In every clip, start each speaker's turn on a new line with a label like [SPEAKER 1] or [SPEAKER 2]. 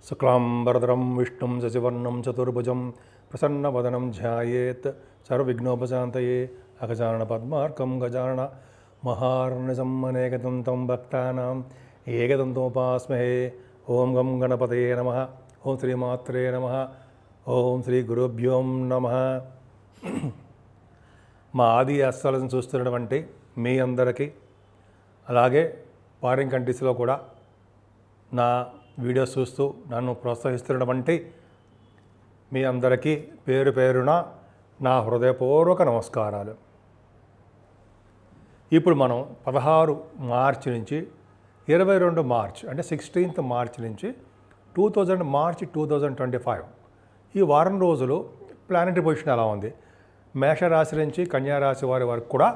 [SPEAKER 1] శుక్లాంబరధరం విష్ణుం శశివర్ణం చతుర్భుజం ప్రసన్నవదనం ధ్యాయేత్ సర్వవిఘ్నోపశాంతయే అగజానన పద్మార్కం గజానన మహార్నిజం అనేకదంతం భక్తానాం ఏకదంతోపాస్మహే. ఓం గం గణపతయే నమః. ఓం శ్రీమాత్రే నమః. ఓం శ్రీ గురుభ్యో నమః. మా ఆది అస్సలను చూస్తున్నటువంటి మీ అందరికీ, అలాగే ఫారిన్ కంట్రీస్లో కూడా నా వీడియోస్ చూస్తూ నన్ను ప్రోత్సహిస్తున్నటువంటి మీ అందరికీ పేరు పేరున నా హృదయపూర్వక నమస్కారాలు. ఇప్పుడు మనం 16 మార్చి నుంచి 22 మార్చ్ అంటే 16th మార్చ్ నుంచి మార్చ్ 2025 ఈ వారం రోజులు ప్లానెటరీ పొజిషన్ ఎలా ఉంది, మేషరాశి నుంచి కన్యారాశి వారి వరకు కూడా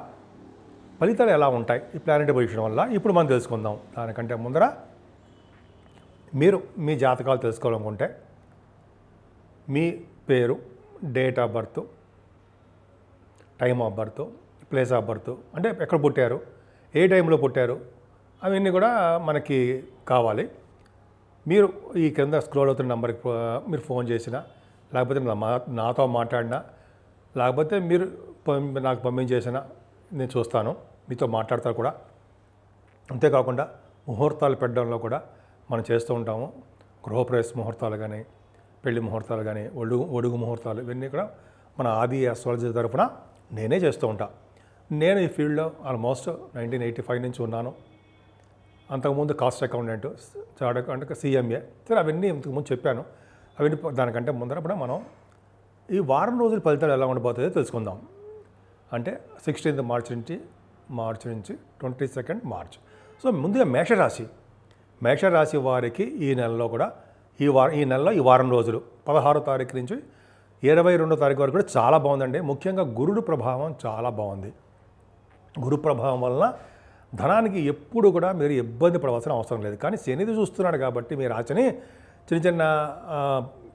[SPEAKER 1] ఫలితాలు ఎలా ఉంటాయి ఈ ప్లానెటరీ పొజిషన్ వల్ల ఇప్పుడు మనం తెలుసుకుందాం. దానికంటే ముందర మీరు మీ జాతకాలు తెలుసుకోవాలనుకుంటే మీ పేరు, date of birth, time of birth, place of birth, అంటే ఎక్కడ పుట్టారు, ఏ టైంలో పుట్టారు, అవన్నీ కూడా మనకి కావాలి. మీరు ఈ కింద స్క్రోల్ అవుతున్న నెంబర్కి మీరు ఫోన్ చేసినా, లేకపోతే నాతో మాట్లాడినా, లేకపోతే మీరు నాకు పంపించేసినా నేను చూస్తాను, మీతో మాట్లాడతాను కూడా. అంతేకాకుండా ముహూర్తాలు పెట్టడంలో కూడా మనం చేస్తూ ఉంటాము. గృహప్రవేశ ముహూర్తాలు కానీ, పెళ్లి ముహూర్తాలు కానీ, ఒడుగు ముహూర్తాలు, ఇవన్నీ కూడా మన ఆది ఆస్ట్రాలజీ తరఫున నేనే చేస్తూ ఉంటాను. నేను ఈ ఫీల్డ్లో ఆల్మోస్ట్ 1985 నుంచి ఉన్నాను. అంతకుముందు cost accountant, chart accountant, CMA, సరే అవన్నీ ఇంతకుముందు చెప్పాను. అవన్నీ దానికంటే ముందర కూడా మనం ఈ వారం రోజుల ఫలితాలు ఎలా ఉండబోతుందో తెలుసుకుందాం. అంటే 16th మార్చ్ నుంచి 22nd మార్చ్. సో ముందుగా మేషరాశి వారికి ఈ నెలలో కూడా ఈ నెలలో ఈ వారం రోజులు 16వ తారీఖు నుంచి 22వ తారీఖు వరకు కూడా చాలా బాగుందండి. ముఖ్యంగా గురుడు ప్రభావం చాలా బాగుంది. గురు ప్రభావం వలన ధనానికి ఎప్పుడు కూడా మీరు ఇబ్బంది పడవలసిన అవసరం లేదు. కానీ శనిది చూస్తున్నాడు కాబట్టి మీ రాశిని చిన్న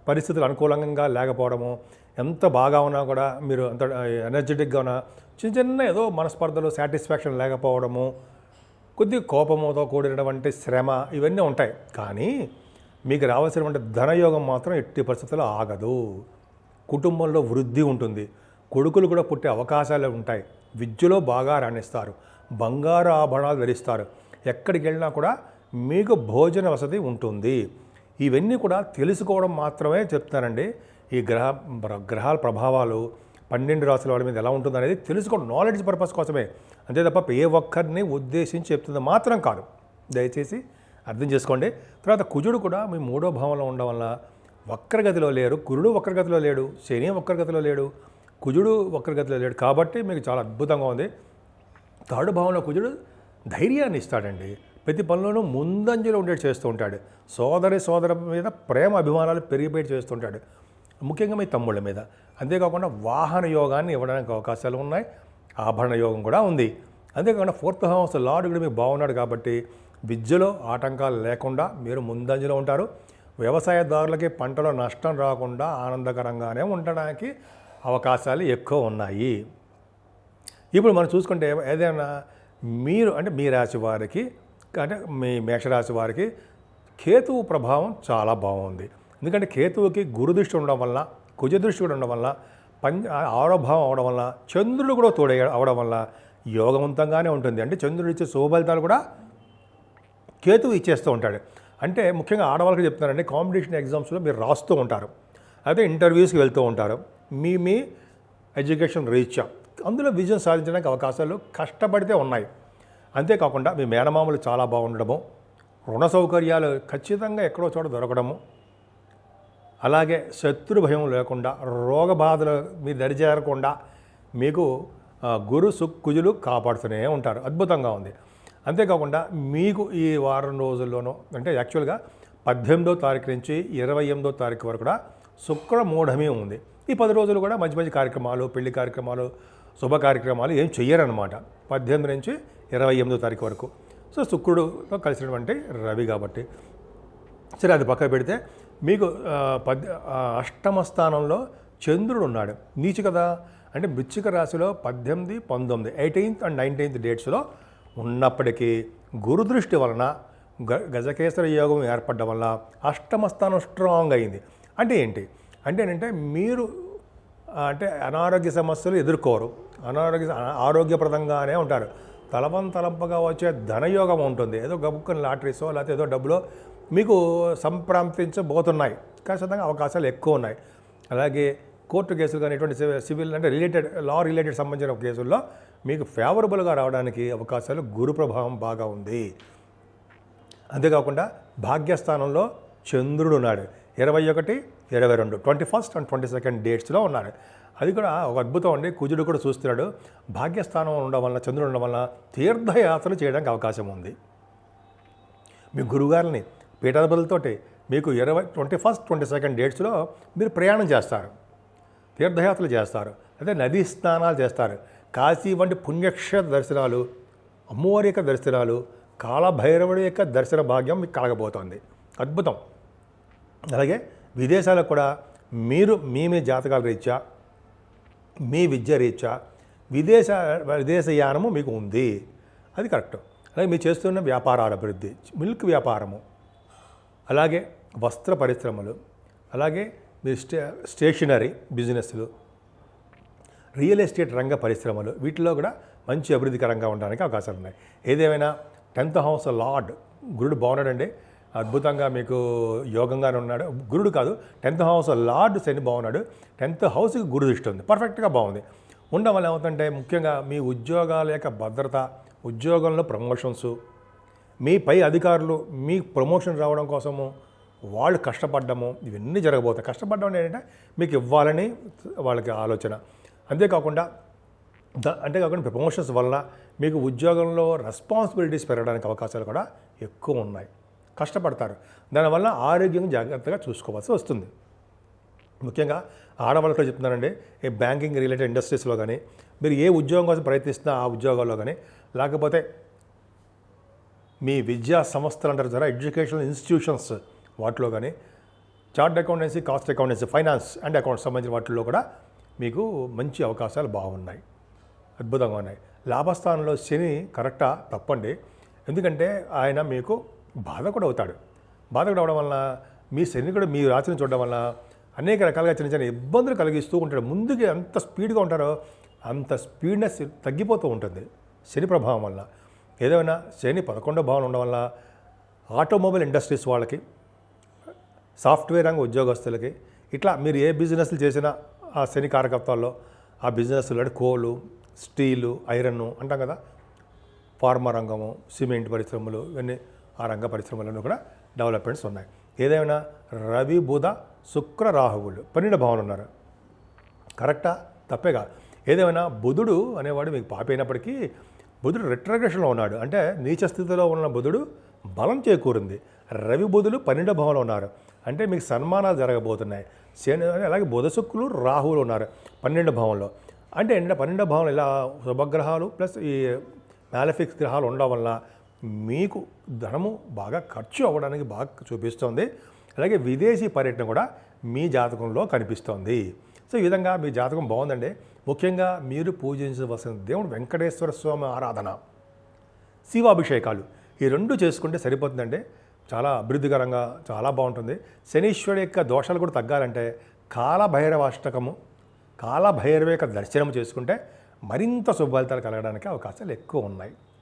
[SPEAKER 1] పరిస్థితులు అనుకూలంగా లేకపోవడము, ఎంత బాగా ఉన్నా కూడా మీరు అంత ఎనర్జెటిక్గా ఉన్నా చిన్న ఏదో మనస్పర్ధలు, సాటిస్ఫాక్షన్ లేకపోవడము, కొద్ది కోపముతో కూడినటువంటి శ్రమ, ఇవన్నీ ఉంటాయి. కానీ మీకు రావాల్సినటువంటి ధనయోగం మాత్రం ఎట్టి పరిస్థితుల్లో ఆగదు. కుటుంబంలో వృద్ధి ఉంటుంది. కొడుకులు కూడా పుట్టే అవకాశాలు ఉంటాయి. విద్యలో బాగా రాణిస్తారు. బంగారు ఆభరణాలు ధరిస్తారు. ఎక్కడికి వెళ్ళినా కూడా మీకు భోజన వసతి ఉంటుంది. ఇవన్నీ కూడా తెలుసుకోవడం మాత్రమే చెప్తానండి. ఈ గ్రహాల ప్రభావాలు 12 రాశుల వాళ్ళ మీద ఎలా ఉంటుంది అనేది తెలుసుకోవడం నాలెడ్జ్ పర్పస్ కోసమే, అంతే తప్ప ఏ ఒక్కరిని ఉద్దేశించి చెప్తుంది మాత్రం కాదు. దయచేసి అర్థం చేసుకోండి. తర్వాత కుజుడు కూడా మీ 3వ భావంలో ఉండడం వల్ల వక్రగతిలో లేరు. గురుడు వక్రగతిలో లేడు, శని వక్రగతిలో లేడు, కుజుడు వక్రగతిలో లేడు. కాబట్టి మీకు చాలా అద్భుతంగా ఉంది. 3వ భావంలో కుజుడు ధైర్యాన్ని ఇస్తాడండి. ప్రతి పనిలోనూ ముందంజలో ఉండేది చేస్తూ ఉంటాడు. సోదర మీద ప్రేమ అభిమానాలు పెరిగిపోయి చేస్తుంటాడు, ముఖ్యంగా మీ తమ్ముళ్ళ మీద. అంతేకాకుండా వాహన యోగాన్ని ఇవ్వడానికి అవకాశాలు ఉన్నాయి. ఆభరణ యోగం కూడా ఉంది. అంతేకాకుండా 4th హౌస్ లార్డ్ కూడా మీకు బాగున్నాడు కాబట్టి విద్యలో ఆటంకాలు లేకుండా మీరు ముందంజలో ఉంటారు. వ్యవసాయదారులకి పంటలో నష్టం రాకుండా ఆనందకరంగానే ఉండడానికి అవకాశాలు ఎక్కువ ఉన్నాయి. ఇప్పుడు మనం చూసుకుంటే ఏదైనా మీరు అంటే మీ రాశి వారికి, అంటే మీ మేషరాశి వారికి కేతువు ప్రభావం చాలా బాగుంది. ఎందుకంటే కేతువుకి గురుదృష్టి ఉండడం వల్ల, కుజదృష్టి కూడా ఉండడం వల్ల, 6వ భావం అవడం వల్ల, చంద్రుడు కూడా తోడే అవడం వల్ల యోగవంతంగానే ఉంటుంది. అంటే చంద్రుడు ఇచ్చే శుభఫలితాలు కూడా కేతువు ఇచ్చేస్తూ ఉంటాడు. అంటే ముఖ్యంగా ఆడవాళ్ళకి చెప్తున్నారంటే, కాంపిటీషన్ ఎగ్జామ్స్లో మీరు రాస్తూ ఉంటారు, అయితే ఇంటర్వ్యూస్కి వెళ్తూ ఉంటారు. మీ ఎడ్యుకేషన్ రీత్యా అందులో విజయం సాధించడానికి అవకాశాలు కష్టపడితే ఉన్నాయి. అంతేకాకుండా మీ మేనమామలు చాలా బాగుండడము, రుణ సౌకర్యాలు ఖచ్చితంగా ఎక్కడో చోట దొరకడము, అలాగే శత్రు భయం లేకుండా, రోగ బాధలు మీ దరిచేరకుండా మీకు గురు కుజులు కాపాడుతూనే ఉంటారు. అద్భుతంగా ఉంది. అంతేకాకుండా మీకు ఈ వారం రోజుల్లోనూ, అంటే యాక్చువల్గా 18వ తారీఖు నుంచి 28వ తారీఖు వరకు కూడా శుక్ర మూఢమి ఉంది. ఈ 10 రోజులు కూడా మంచి మంచి కార్యక్రమాలు, పెళ్లి కార్యక్రమాలు, శుభ కార్యక్రమాలు ఏం చెయ్యరనమాట 18 నుంచి 28వ తారీఖు వరకు. సో శుక్రుడుతో కలిసినటువంటి రవి కాబట్టి సరే, అది పక్కన పెడితే మీకు 8వ స్థానంలో చంద్రుడు ఉన్నాడు, నీచు కదా. అంటే వృశ్చిక రాశిలో 18, 19, 18th and 19th డేట్స్లో ఉన్నప్పటికీ గురుదృష్టి వలన గజకేసరి యోగం ఏర్పడడం వల్ల అష్టమ స్థానం స్ట్రాంగ్ అయింది. అంటే ఏంటి అంటే ఏంటంటే మీరు అంటే అనారోగ్య సమస్యలు ఎదుర్కోరు, ఆరోగ్యప్రదంగానే ఉంటారు. తలంపగా వచ్చే ధనయోగం ఉంటుంది. ఏదో గబుక్కుని లాటరీసో లేకపోతే ఏదో డబ్బులో మీకు సంప్రాప్తించబోతున్నాయి. ఖచ్చితంగా అవకాశాలు ఎక్కువ ఉన్నాయి. అలాగే కోర్టు కేసులు కానీ ఇటువంటి సివిల్ అంటే లా రిలేటెడ్ సంబంధించిన కేసుల్లో మీకు ఫేవరబుల్గా రావడానికి అవకాశాలు గురు ప్రభావం బాగా ఉంది. అంతేకాకుండా భాగ్యస్థానంలో చంద్రుడు ఉన్నాడు. 21, 22 21st and 22nd డేట్స్లో ఉన్నాడు. అది కూడా ఒక అద్భుతం అండి. కుజుడు కూడా చూస్తున్నాడు. భాగ్యస్థానం ఉండడం వల్ల, చంద్రుడు ఉండడం వల్ల తీర్థయాత్రలు చేయడానికి అవకాశం ఉంది. మీ గురుగారిని పీఠాధిపతులతోటి మీకు 21st, 22nd డేట్స్లో మీరు ప్రయాణం చేస్తారు, తీర్థయాత్రలు చేస్తారు, అదే నదీ స్నానాలు చేస్తారు. కాశీ వంటి పుణ్యక్షేత్ర దర్శనాలు, అమ్మవారి యొక్క దర్శనాలు, కాలభైరవుడి యొక్క దర్శన భాగ్యం మీకు కలగబోతోంది. అద్భుతం. అలాగే విదేశాలకు కూడా మీరు మీ జాతకాల రీత్యా, మీ విద్య రీత్యా విదేశయానము మీకు ఉంది. అది కరెక్ట్. అలాగే మీరు చేస్తున్న వ్యాపారాల అభివృద్ధి, మిల్క్ వ్యాపారము, అలాగే వస్త్ర పరిశ్రమలు, అలాగే మీ స్టేషనరీ బిజినెస్లు, రియల్ ఎస్టేట్ రంగ పరిశ్రమలు, వీటిలో కూడా మంచి అభివృద్ధికరంగా ఉండడానికి అవకాశాలు ఉన్నాయి. ఏదేమైనా 10th హౌస్ లార్డ్ గురుడు బాగున్నాడండి. అద్భుతంగా మీకు యోగంగానే ఉన్నాడు. గురుడు కాదు, 10th హౌస్ లార్డ్ శని బాగున్నాడు. 10th హౌస్కి గురు దృష్టి ఉంది. పర్ఫెక్ట్గా బాగుంది. ఉండడం వల్ల ఏమవుతుందంటే ముఖ్యంగా మీ ఉద్యోగాల యొక్క భద్రత, ఉద్యోగంలో ప్రమోషన్స్, మీ పై అధికారులు మీ ప్రమోషన్ రావడం కోసము వాళ్ళు కష్టపడ్డము, ఇవన్నీ జరగబోతాయి. కష్టపడడం ఏంటంటే మీకు ఇవ్వాలని వాళ్ళకి ఆలోచన. అంతేకాకుండా ప్రమోషన్స్ వల్ల మీకు ఉద్యోగంలో రెస్పాన్సిబిలిటీస్ పెరగడానికి అవకాశాలు కూడా ఎక్కువ ఉన్నాయి. కష్టపడతారు. దానివల్ల ఆరోగ్యం జాగ్రత్తగా చూసుకోవాల్సి వస్తుంది. ముఖ్యంగా ఆడవాళ్ళతో చెప్తున్నానండి, ఈ బ్యాంకింగ్ రిలేటెడ్ ఇండస్ట్రీస్లో కానీ, మీరు ఏ ఉద్యోగం కోసం ప్రయత్నిస్తున్నా ఆ ఉద్యోగాల్లో కానీ, లేకపోతే మీ విద్యా సంస్థలు అంటారు కదా, ఎడ్యుకేషనల్ ఇన్స్టిట్యూషన్స్, వాటిలో కానీ, chart accountancy, cost accountancy, finance and accounts సంబంధించిన వాటిల్లో కూడా మీకు మంచి అవకాశాలు బాగున్నాయి, అద్భుతంగా ఉన్నాయి. లాభస్థానంలో శని కరెక్టా తప్పండి. ఎందుకంటే ఆయన మీకు బాధకుడు అవుతాడు. బాధకుడు అవడం వలన మీ శని కూడా మీ రాశిని చూడడం వలన అనేక రకాలుగా చిన్న చిన్న ఇబ్బందులు కలిగిస్తూ ఉంటాడు. ముందుకి ఎంత స్పీడ్గా ఉంటారో అంత స్పీడ్నెస్ తగ్గిపోతూ ఉంటుంది శని ప్రభావం వల్ల. ఏదైనా శని 11వ భావన ఉండడం వల్ల ఆటోమొబైల్ ఇండస్ట్రీస్ వాళ్ళకి, సాఫ్ట్వేర్ రంగ ఉద్యోగస్తులకి, ఇట్లా మీరు ఏ బిజినెస్లు చేసినా ఆ శని కారకత్వాల్లో ఆ బిజినెస్లు అంటే కోలు, స్టీలు, ఐరన్ అంటాం కదా, ఫార్మా రంగము, సిమెంట్ పరిశ్రమలు, ఇవన్నీ ఆ రంగ పరిశ్రమలను కూడా డెవలప్మెంట్స్ ఉన్నాయి. ఏదైనా రవి, బుధ, శుక్ర, రాహువులు 12 భావనలు ఉన్నారు. కరెక్టా తప్పేగా. ఏదేమైనా బుధుడు అనేవాడు మీకు పాపైనప్పటికీ బుధుడు రెట్రోగ్రెషన్లో ఉన్నాడు. అంటే నీచ స్థితిలో ఉన్న బుధుడు బలం చేకూరింది. రవి, బుధులు 12 భావంలో ఉన్నారు. అంటే మీకు సన్మానాలు జరగబోతున్నాయి. శని అలాగే బుధ, శుక్రులు, రాహువులు ఉన్నారు 12 భావంలో. అంటే ఏంటంటే 12 భావంలో ఇలా శుభగ్రహాలు ప్లస్ ఈ మ్యాలఫిక్స్ గ్రహాలు ఉండడం వల్ల మీకు ధనము బాగా ఖర్చు అవ్వడానికి బాగా చూపిస్తోంది. అలాగే విదేశీ పర్యటన కూడా మీ జాతకంలో కనిపిస్తోంది. సో ఈ విధంగా మీ జాతకం బాగుందండి. ముఖ్యంగా మీరు పూజించవలసిన దేవుడు వెంకటేశ్వర స్వామి ఆరాధన, శివాభిషేకాలు, ఈ 2 చేసుకుంటే సరిపోతుందండి. చాలా అభివృద్ధికరంగా చాలా బాగుంటుంది. శనీశ్వరుడు యొక్క దోషాలు కూడా తగ్గాలంటే కాలభైరవాష్టకము, కాలభైరవ యొక్క దర్శనం చేసుకుంటే మరింత శుభ ఫలితాలు కలగడానికి అవకాశాలు ఎక్కువ ఉన్నాయి.